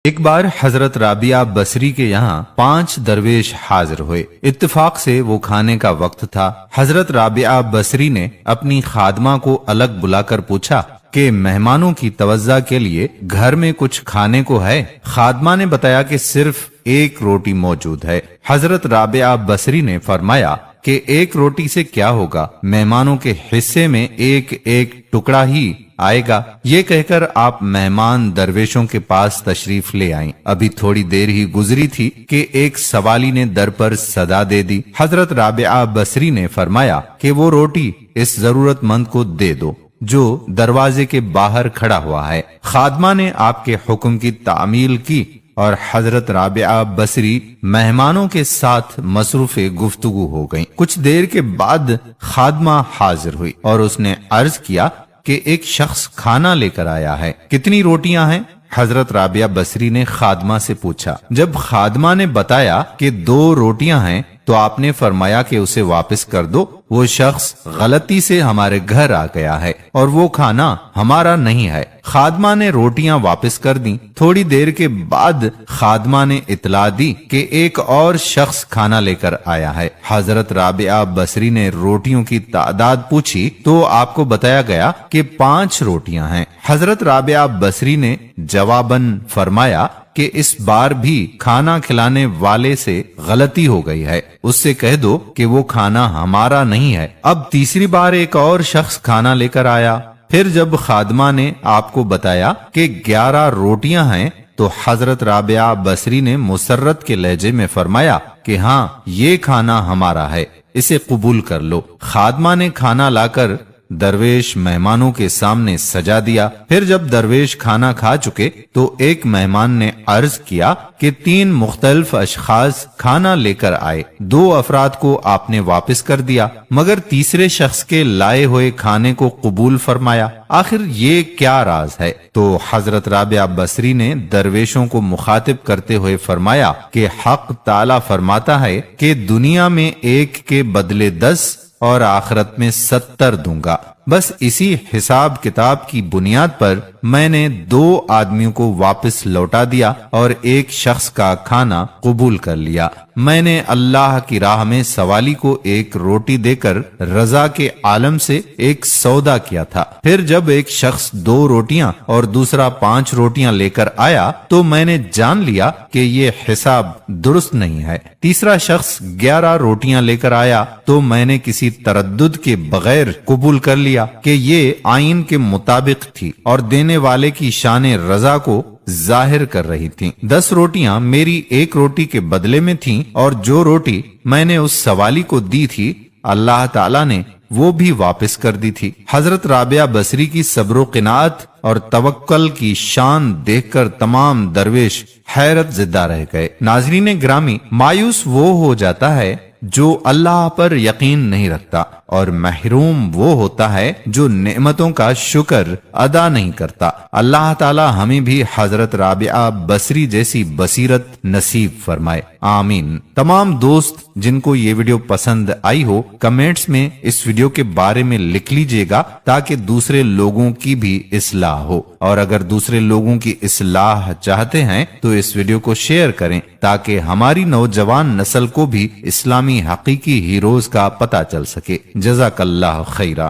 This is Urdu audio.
ایک بار حضرت رابعہ بصری کے یہاں 5 درویش حاضر ہوئے۔ اتفاق سے وہ کھانے کا وقت تھا۔ حضرت رابعہ بصری نے اپنی خادمہ کو الگ بلا کر پوچھا کہ مہمانوں کی توجہ کے لیے گھر میں کچھ کھانے کو ہے؟ خادمہ نے بتایا کہ صرف 1 روٹی موجود ہے۔ حضرت رابعہ بصری نے فرمایا کہ 1 روٹی سے کیا ہوگا، مہمانوں کے حصے میں ایک ٹکڑا ہی آئے گا۔ یہ کہہ کر آپ مہمان درویشوں کے پاس تشریف لے آئیں۔ ابھی تھوڑی دیر ہی گزری تھی کہ ایک سوالی نے در پر صدا دے دی۔ حضرت رابعہ بصری نے فرمایا کہ وہ روٹی اس ضرورت مند کو دے دو جو دروازے کے باہر کھڑا ہوا ہے۔ خادمہ نے آپ کے حکم کی تعمیل کی اور حضرت رابعہ بصری مہمانوں کے ساتھ مصروف گفتگو ہو گئیں۔ کچھ دیر کے بعد خادمہ حاضر ہوئی اور اس نے عرض کیا کہ ایک شخص کھانا لے کر آیا ہے، کتنی روٹیاں ہیں؟ حضرت رابعہ بصری نے خادمہ سے پوچھا۔ جب خادمہ نے بتایا کہ 2 روٹیاں ہیں تو آپ نے فرمایا کہ اسے واپس کر دو، وہ شخص غلطی سے ہمارے گھر آ گیا ہے اور وہ کھانا ہمارا نہیں ہے۔ خادمہ نے روٹیاں واپس کر دیں۔ تھوڑی دیر کے بعد خادمہ نے اطلاع دی کہ ایک اور شخص کھانا لے کر آیا ہے۔ حضرت رابعہ بصری نے روٹیوں کی تعداد پوچھی تو آپ کو بتایا گیا کہ 5 روٹیاں ہیں۔ حضرت رابعہ بصری نے جواباً فرمایا کہ اس بار بھی کھانا کھلانے والے سے غلطی ہو گئی ہے، اس سے کہہ دو کہ وہ کھانا ہمارا نہیں ہے۔ اب تیسری بار ایک اور شخص کھانا لے کر آیا۔ پھر جب خادمہ نے آپ کو بتایا کہ 11 روٹیاں ہیں تو حضرت رابعہ بصری نے مسرت کے لہجے میں فرمایا کہ ہاں، یہ کھانا ہمارا ہے، اسے قبول کر لو۔ خادمہ نے کھانا لا کر درویش مہمانوں کے سامنے سجا دیا۔ پھر جب درویش کھانا کھا چکے تو ایک مہمان نے عرض کیا کہ 3 مختلف اشخاص کھانا لے کر آئے، 2 افراد کو آپ نے واپس کر دیا مگر تیسرے شخص کے لائے ہوئے کھانے کو قبول فرمایا، آخر یہ کیا راز ہے؟ تو حضرت رابعہ بصری نے درویشوں کو مخاطب کرتے ہوئے فرمایا کہ حق تعالی فرماتا ہے کہ دنیا میں 1 کے بدلے 10 اور آخرت میں 70 دوں گا۔ بس اسی حساب کتاب کی بنیاد پر میں نے 2 آدمیوں کو واپس لوٹا دیا اور 1 شخص کا کھانا قبول کر لیا۔ میں نے اللہ کی راہ میں سوالی کو 1 روٹی دے کر رضا کے عالم سے ایک سودا کیا تھا۔ پھر جب ایک شخص 2 روٹیاں اور دوسرا 5 روٹیاں لے کر آیا تو میں نے جان لیا کہ یہ حساب درست نہیں ہے۔ تیسرا شخص 11 روٹیاں لے کر آیا تو میں نے کسی تردد کے بغیر قبول کر لیا کہ یہ آئین کے مطابق تھی اور دینے والے کی شان رضا کو ظاہر کر رہی تھیں۔ 10 روٹیاں میری 1 روٹی کے بدلے میں تھیں اور جو روٹی میں نے اس سوالی کو دی تھی اللہ تعالیٰ نے وہ بھی واپس کر دی تھی۔ حضرت رابعہ بصری کی صبر و قناعت اور توکل کی شان دیکھ کر تمام درویش حیرت زدہ رہ گئے۔ ناظرین گرامی، مایوس وہ ہو جاتا ہے جو اللہ پر یقین نہیں رکھتا اور محروم وہ ہوتا ہے جو نعمتوں کا شکر ادا نہیں کرتا۔ اللہ تعالی ہمیں بھی حضرت رابعہ بصری جیسی بصیرت نصیب فرمائے، آمین۔ تمام دوست جن کو یہ ویڈیو پسند آئی ہو کمنٹس میں اس ویڈیو کے بارے میں لکھ لیجئے گا تاکہ دوسرے لوگوں کی بھی اصلاح ہو، اور اگر دوسرے لوگوں کی اصلاح چاہتے ہیں تو اس ویڈیو کو شیئر کریں تاکہ ہماری نوجوان نسل کو بھی اسلامی حقیقی ہیروز کا پتہ چل سکے۔ جزاک اللہ خیرہ۔